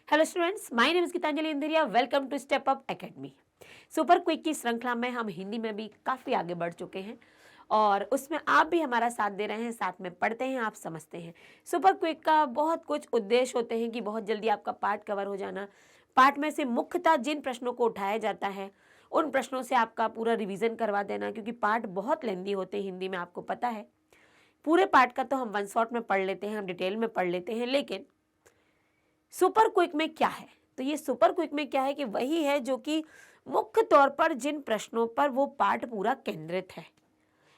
Hello students, my name is Geetanjali Indiriya. Welcome to Step Up Academy. Super quick की श्रृंखला में हम हिंदी में भी काफ़ी आगे बढ़ चुके हैं और उसमें आप भी हमारा साथ दे रहे हैं, साथ में पढ़ते हैं, आप समझते हैं। सुपर क्विक का बहुत कुछ उद्देश्य होते हैं कि बहुत जल्दी आपका पाठ कवर हो जाना। पाठ में से मुख्यतः जिन प्रश्नों को उठाया जाता है उन प्रश्नों से आपका पूरा रिवीजन करवा देना, क्योंकि पाठ बहुत लेंदी होते हैं हिंदी में, आपको पता है। पूरे पाठ का तो हम वन शॉट में पढ़ लेते हैं, हम डिटेल में पढ़ लेते हैं, लेकिन सुपर क्विक में क्या है? तो ये सुपर क्विक में क्या है कि वही है जो कि मुख्य तौर पर जिन प्रश्नों पर वो पाठ पूरा केंद्रित है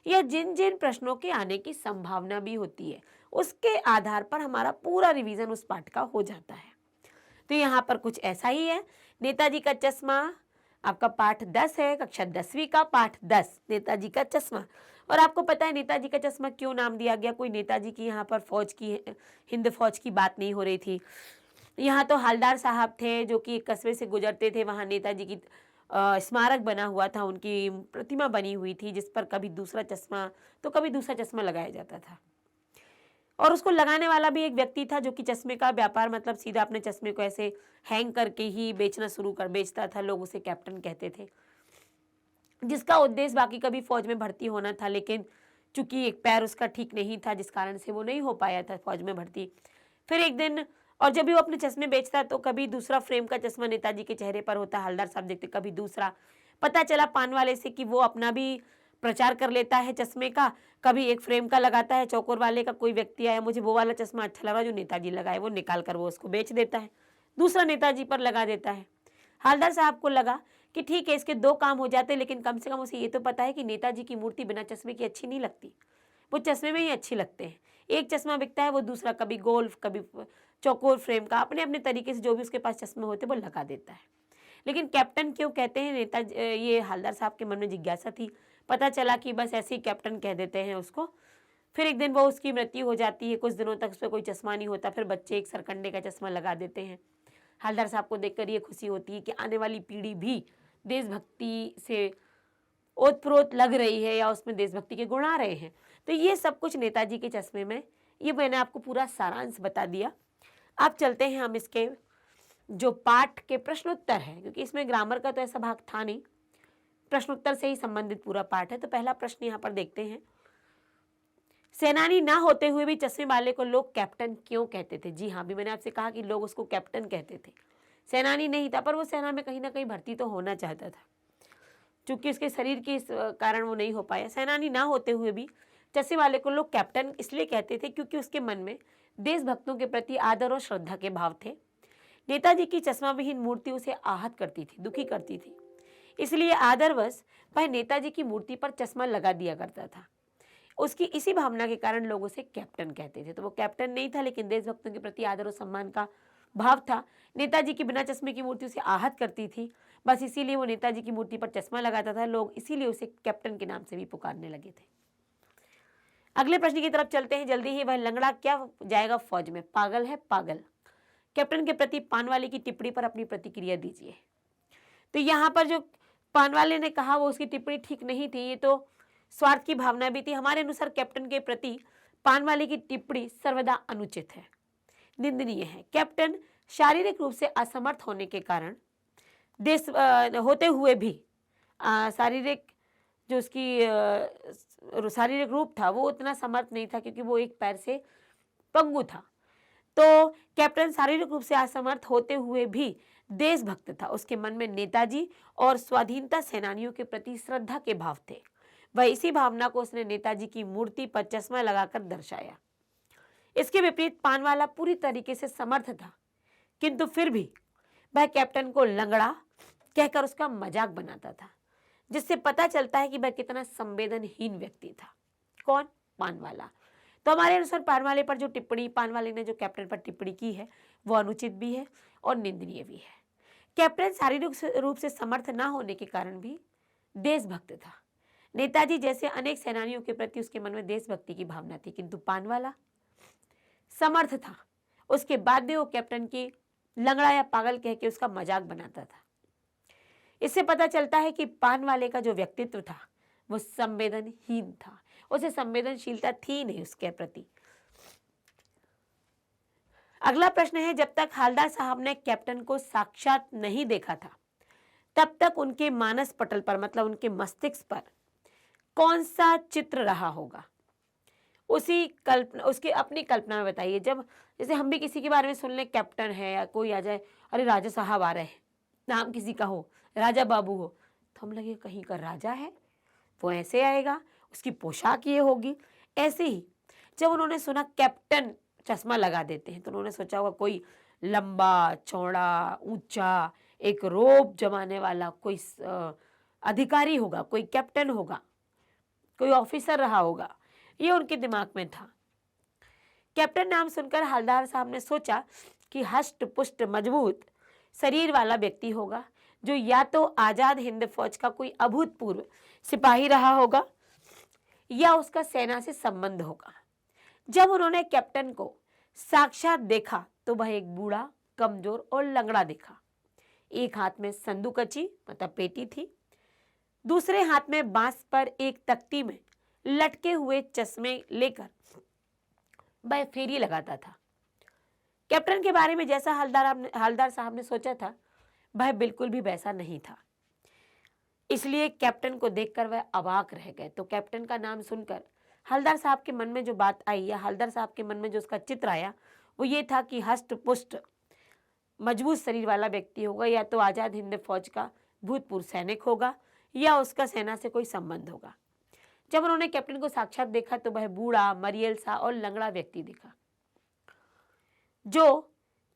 या जिन जिन प्रश्नों के आने की संभावना भी होती है, उसके आधार पर हमारा पूरा रिवीजन उस पाठ का हो जाता है। तो यहाँ पर कुछ ऐसा ही है। नेताजी का चश्मा आपका पाठ 10 है, कक्षा 10वीं का पाठ 10, नेताजी का चश्मा। और आपको पता है नेताजी का चश्मा क्यों नाम दिया गया? कोई नेताजी की यहाँ पर फौज की, हिंद फौज की बात नहीं हो रही थी। यहाँ तो हवलदार साहब थे जो कि एक कस्बे से गुजरते थे, वहाँ नेताजी की स्मारक बना हुआ था, उनकी प्रतिमा बनी हुई थी जिस पर कभी दूसरा चश्मा तो कभी दूसरा चश्मा लगाया जाता था। और उसको लगाने वाला भी एक व्यक्ति था जो कि चश्मे का व्यापार, मतलब सीधा अपने चश्मे को ऐसे हैंग करके ही बेचता था। लोग उसे कैप्टन कहते थे, जिसका उद्देश्य बाकी कभी फौज में भर्ती होना था, लेकिन चूंकि एक पैर उसका ठीक नहीं था जिस कारण से वो नहीं हो पाया था फौज में भर्ती। फिर एक दिन, और जब भी वो अपने चश्मे बेचता तो कभी दूसरा फ्रेम का चश्मा नेताजी के चेहरे पर होता, हवलदार साहब देखते, कभी दूसरा। पता चला पान वाले से कि वो अपना भी प्रचार कर लेता है चश्मे का, कभी एक फ्रेम का लगाता है। चौकोर वाले का कोई व्यक्ति आया, मुझे वो वाला चश्मा अच्छा लगा जो नेताजी लगाए, वो निकाल कर वो उसको बेच देता है, दूसरा नेताजी पर लगा देता है। हवलदार साहब को लगा कि ठीक है, इसके दो काम हो जाते, लेकिन कम से कम उसे ये तो पता है कि नेताजी की मूर्ति बिना चश्मे की अच्छी नहीं लगती, वो चश्मे में ही अच्छी लगते हैं। एक चश्मा बिकता है, वो दूसरा कभी गोल्फ कभी चौकोर फ्रेम का, अपने अपने तरीके से जो भी उसके पास चश्मे होते वो लगा देता है। लेकिन कैप्टन क्यों कहते हैं नेताजी, ये हवलदार साहब के मन में जिज्ञासा थी। पता चला कि बस ऐसे ही कैप्टन कह देते हैं उसको। फिर एक दिन वो उसकी मृत्यु हो जाती है, कुछ दिनों तक उस पर कोई चश्मा नहीं होता, फिर बच्चे एक सरकंडे का चश्मा लगा देते हैं। हवलदार साहब को देखकर ये खुशी होती है कि आने वाली पीढ़ी भी देशभक्ति से ओतप्रोत लग रही है या उसमें देशभक्ति के गुण आ रहे हैं। तो ये सब कुछ नेताजी के चश्मे में, ये मैंने आपको पूरा सारांश बता दिया। अब चलते हैं हम इसके जो पाठ के प्रश्नोत्तर है, क्योंकि इसमें ग्रामर का तो ऐसा भाग था नहीं, प्रश्नोत्तर से ही संबंधित पूरा पाठ है। तो पहला प्रश्न यहाँ पर देखते हैं, सेनानी ना होते हुए भी चश्मे वाले को लोग कैप्टन क्यों कहते थे? जी हाँ, अभी मैंने आपसे कहा कि लोग उसको कैप्टन कहते थे। सेनानी नहीं था, पर वो सेना में कहीं ना कहीं भर्ती तो होना चाहता था, चूंकि उसके शरीर के कारण वो नहीं हो पाया। सेनानी ना होते हुए भी चश्मे वाले को लोग कैप्टन इसलिए कहते थे क्योंकि उसके मन में देशभक्तों के प्रति आदर और श्रद्धा के भाव थे। नेताजी की चश्मा विहीन मूर्ति उसे आहत करती थी, दुखी करती थी, इसलिए आदरवश वह नेताजी की मूर्ति पर चश्मा लगा दिया करता था। उसकी इसी भावना के कारण लोग उसे कैप्टन कहते थे। तो वो कैप्टन नहीं था, लेकिन देशभक्तों के प्रति आदर और सम्मान का भाव था। नेताजी की बिना चश्मे की मूर्ति उसे आहत करती थी, बस इसीलिए वो नेताजी की मूर्ति पर चश्मा लगाता था। लोग इसीलिए उसे कैप्टन के नाम से भी पुकारने लगे थे। अगले प्रश्न की तरफ चलते हैं जल्दी ही। वह लंगड़ा क्या जाएगा फौज में? पागल है पागल। कैप्टन के प्रति पानवाले की टिप्पणी पर अपनी प्रतिक्रिया दीजिए। तो यहाँ पर जो पानवाले ने कहा वो उसकी टिप्पणी ठीक नहीं थी, ये तो स्वार्थ की भावना भी थी। हमारे अनुसार कैप्टन के प्रति पानवाले की टिप्पणी सर्वदा अनुचित है, निंदनीय है। कैप्टन शारीरिक रूप से असमर्थ होने के कारण देश होते हुए भी शारीरिक जो उसकी शारीरिक रूप था वो उतना समर्थ नहीं था, क्योंकि वो एक पैर से पंगु था। तो कैप्टन शारीरिक रूप से असमर्थ होते हुए भी देशभक्त था। उसके मन में नेताजी और स्वाधीनता सेनानियों के प्रति श्रद्धा के भाव थे। वह इसी भावना को उसने नेताजी की मूर्ति पर चश्मा लगाकर दर्शाया। इसके विपरीत पानवाला पूरी तरीके से समर्थ था, किंतु फिर भी वह कैप्टन को लंगड़ा कहकर उसका मजाक बनाता था, जिससे पता चलता है कि वह कितना संवेदनहीन व्यक्ति था। कौन? पानवाला। तो हमारे अनुसार पानवाले पर जो टिप्पणी, पानवाले ने जो कैप्टन पर टिप्पणी की है वो अनुचित भी है और निंदनीय भी है। कैप्टन शारीरिक रूप से समर्थ न होने के कारण भी देशभक्त था। नेताजी जैसे अनेक सेनानियों के प्रति उसके मन में देशभक्ति की भावना थी, किंतु पानवाला समर्थ था, उसके बाद भी वो कैप्टन की लंगड़ा या पागल कह के उसका मजाक बनाता था। इससे पता चलता है कि पानवाले का जो व्यक्तित्व था वो संवेदनहीन था, उसे संवेदनशीलता थी नहीं उसके प्रति। अगला प्रश्न है, जब तक हवलदार साहब ने कैप्टन को साक्षात नहीं देखा था तब तक उनके मानस पटल पर, मतलब उनके मस्तिष्क पर कौन सा चित्र रहा होगा? उसकी अपनी कल्पना में बताइए। जब जैसे हम भी किसी के बारे में सुन लें, कैप्टन है या कोई आ जाए, अरे राजा साहब आ रहे हैं, नाम किसी का हो, राजा बाबू हो, तो हम लगे कहीं का राजा है, वो ऐसे आएगा, उसकी पोशाक ये होगी। ऐसे ही जब उन्होंने सुना कैप्टन चश्मा लगा देते हैं तो उन्होंने सोचा होगा कोई लंबा चौड़ा ऊंचा एक रोब जमाने वाला कोई अधिकारी होगा, कोई कैप्टन होगा, कोई ऑफिसर रहा होगा, ये उनके दिमाग में था। कैप्टन नाम सुनकर हवलदार साहब ने सोचा कि हष्ट पुष्ट मजबूत शरीर वाला व्यक्ति होगा, जो या तो आजाद हिंद फौज का कोई अभूतपूर्व सिपाही रहा होगा या उसका सेना से संबंध होगा। जब उन्होंने कैप्टन को साक्षात देखा तो वह एक बूढ़ा, कमजोर और लंगड़ा दिखा। एक हाथ में संदूकची मतलब पेटी थी, दूसरे हाथ में बांस पर एक तख्ती में लटके हुए चश्मे लेकर वह फेरी लगाता था। कैप्टन के बारे में जैसा हवलदार साहब ने सोचा था, वह बिल्कुल भी वैसा नहीं था। इसलिए कैप्टन को देखकर वह अवाक रह गए। तो कैप्टन का नाम सुनकर हवलदार साहब के मन में जो बात आई, या हवलदार साहब के मन में जो उसका चित्र आया, वो ये था कि हष्ट पुष्ट मजबूत शरीर वाला व्यक्ति होगा, या तो आजाद हिंद फौज का भूतपूर्व सैनिक होगा या उसका सेना से कोई संबंध होगा। जब उन्होंने कैप्टन को साक्षात देखा तो वह बूढ़ा, मरियल सा और लंगड़ा व्यक्ति दिखा, जो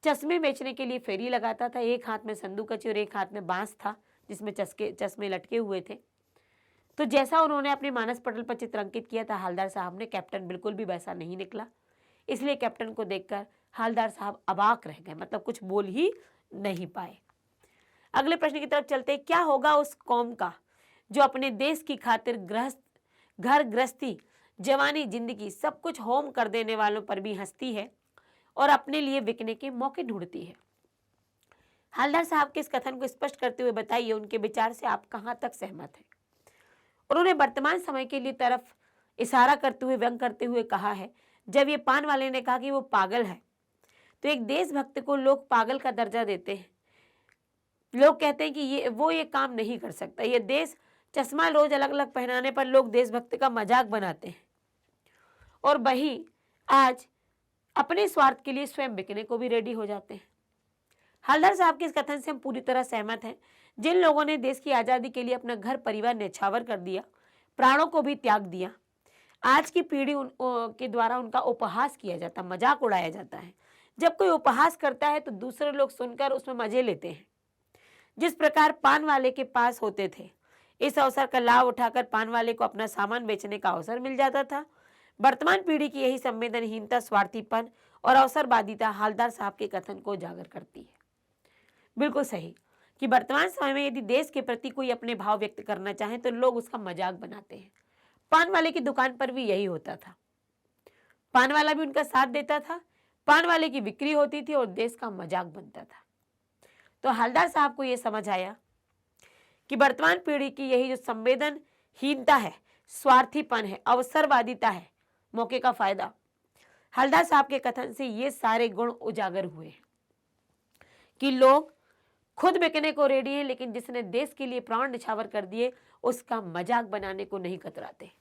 चश्मे बेचने के लिए फेरी लगाता था। एक हाथ में संदूकची और एक हाथ में बांस था जिसमें चश्मे लटके हुए थे। तो जैसा उन्होंने अपने मानस पटल पर चित्र अंकित किया था हवलदार साहब ने, कैप्टन बिल्कुल भी वैसा नहीं निकला। इसलिए कैप्टन को देखकर हवलदार साहब अवाक रह गए, मतलब कुछ बोल ही नहीं पाए। अगले प्रश्न की तरफ चलते हैं। क्या होगा उस कौम का जो अपने देश की खातिर घर गृहस्थी, जवानी, जिंदगी सब कुछ होम कर देने वालों पर भी हंसती है और अपने लिए बिकने के मौके ढूंढती है? हवलदार साहब के इस कथन को स्पष्ट करते हुए बताइए, उनके विचार से आप कहां तक सहमत हैं? उन्होंने वर्तमान समय के लिए तरफ इशारा करते हुए, व्यंग करते हुए कहा है, जब ये पान वाले ने कहा कि वो पागल है, तो एक देशभक्त को लोग पागल का दर्जा देते हैं। लोग कहते हैं कि ये काम नहीं कर सकता। ये देश चश्मा रोज अलग अलग पहनाने पर लोग देशभक्त का मजाक बनाते हैं, और वही आज अपने स्वार्थ के लिए स्वयं बिकने को भी रेडी हो जाते हैं। हवलदार साहब के इस कथन से हम पूरी तरह सहमत हैं। जिन लोगों ने देश की आज़ादी के लिए अपना घर परिवार न्यौछावर कर दिया, प्राणों को भी त्याग दिया, आज की पीढ़ी के द्वारा उनका उपहास किया जाता, मजाक उड़ाया जाता है। जब कोई उपहास करता है तो दूसरे लोग सुनकर उसमें मजे लेते हैं। जिस प्रकार पान वाले के पास होते थे, इस अवसर का लाभ उठाकर पान वाले को अपना सामान बेचने का अवसर मिल जाता था। वर्तमान पीढ़ी की यही संवेदनहीनता, स्वार्थीपन और अवसरवादिता हवलदार साहब के कथन को उजागर करती है। बिल्कुल सही कि वर्तमान समय में यदि देश के प्रति कोई अपने भाव व्यक्त करना चाहे तो लोग उसका मजाक बनाते हैं। पान वाले की दुकान पर भी यही होता था। पान वाला भी उनका साथ देता था, पान वाले की बिक्री होती थी और देश का मजाक बनता था। तो हवलदार साहब को यह समझ आया कि वर्तमान पीढ़ी की यही जो संवेदनहीनता है, स्वार्थीपन है, अवसरवादिता है, मौके का फायदा, हवलदार साहब के कथन से ये सारे गुण उजागर हुए कि लोग खुद बिकने को रेडी है, लेकिन जिसने देश के लिए प्राण न्यौछावर कर दिए उसका मजाक बनाने को नहीं कतराते।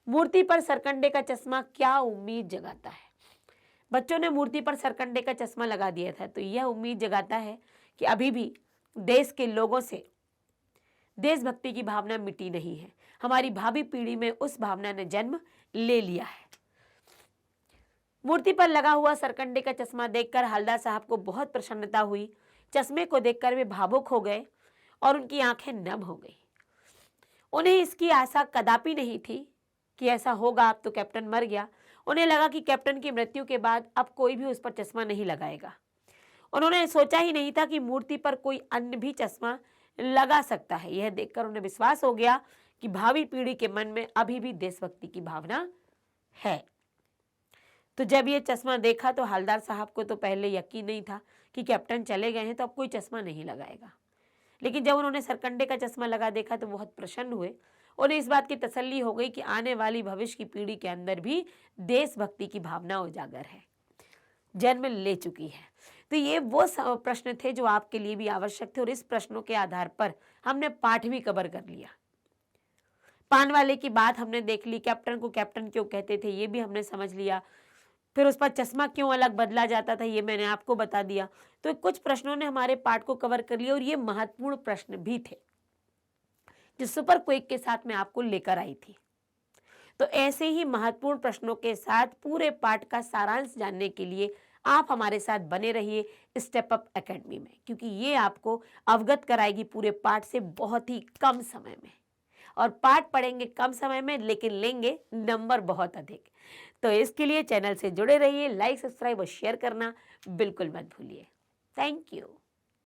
मूर्ति पर सरकंडे का चश्मा क्या उम्मीद जगाता है? बच्चों ने मूर्ति पर सरकंडे का चश्मा लगा दिया था, तो यह उम्मीद जगाता है कि अभी भी देश के लोगों से देशभक्ति की भावना मिटी नहीं है। हमारी भावी पीढ़ी में उस भावना ने जन्म ले लिया है। मूर्ति पर लगा हुआ सरकंडे का चश्मा देखकर हवलदार साहब को बहुत प्रसन्नता हुई। चश्मे को देखकर वे भावुक हो गए और उनकी आंखें नम हो गई। उन्हें इसकी आशा कदापि नहीं थी कि ऐसा होगा। अब तो कैप्टन मर गया। उन्हें लगा कि कैप्टन की मृत्यु के बाद अब कोई भी उस पर चश्मा नहीं लगाएगा। उन्होंने सोचा ही नहीं था कि मूर्ति पर कोई अन्य भी चश्मा लगा सकता है। यह देखकर उन्हें विश्वास हो गया कि भावी पीढ़ी के मन में अभी भी देशभक्ति की भावना है। तो जब ये चश्मा देखा तो हवलदार साहब को तो पहले यकीन नहीं था कि कैप्टन चले गए हैं तो अब कोई चश्मा नहीं लगाएगा, लेकिन जब उन्होंने सरकंडे का चश्मा लगा देखा तो बहुत प्रसन्न हुए। उन्हें इस बात की तसल्ली हो गई कि आने वाली भविष्य की पीढ़ी के अंदर भी देशभक्ति की भावना उजागर है। जन्म ले चुकी है। तो ये वो प्रश्न थे जो आपके लिए भी आवश्यक थे और इस प्रश्नों के आधार पर हमने पाठ भी कवर कर लिया। पान वाले की बात हमने देख ली, कैप्टन को कैप्टन क्यों कहते थे ये भी हमने समझ लिया। फिर उस पर चश्मा क्यों अलग बदला जाता था ये मैंने आपको बता दिया। तो कुछ प्रश्नों ने हमारे पाठ को कवर कर लिया और ये महत्वपूर्ण प्रश्न भी थे जो सुपर क्विक के साथ मैं आपको लेकर आई थी। तो ऐसे ही महत्वपूर्ण प्रश्नों के साथ पूरे पाठ का सारांश जानने के लिए आप हमारे साथ बने रहिए स्टेप अप एकेडमी में, क्योंकि ये आपको अवगत कराएगी पूरे पाठ से बहुत ही कम समय में। और पाठ पढ़ेंगे कम समय में लेकिन लेंगे नंबर बहुत अधिक। तो इसके लिए चैनल से जुड़े रहिए, लाइक सब्सक्राइब और शेयर करना बिल्कुल मत भूलिए। Thank you.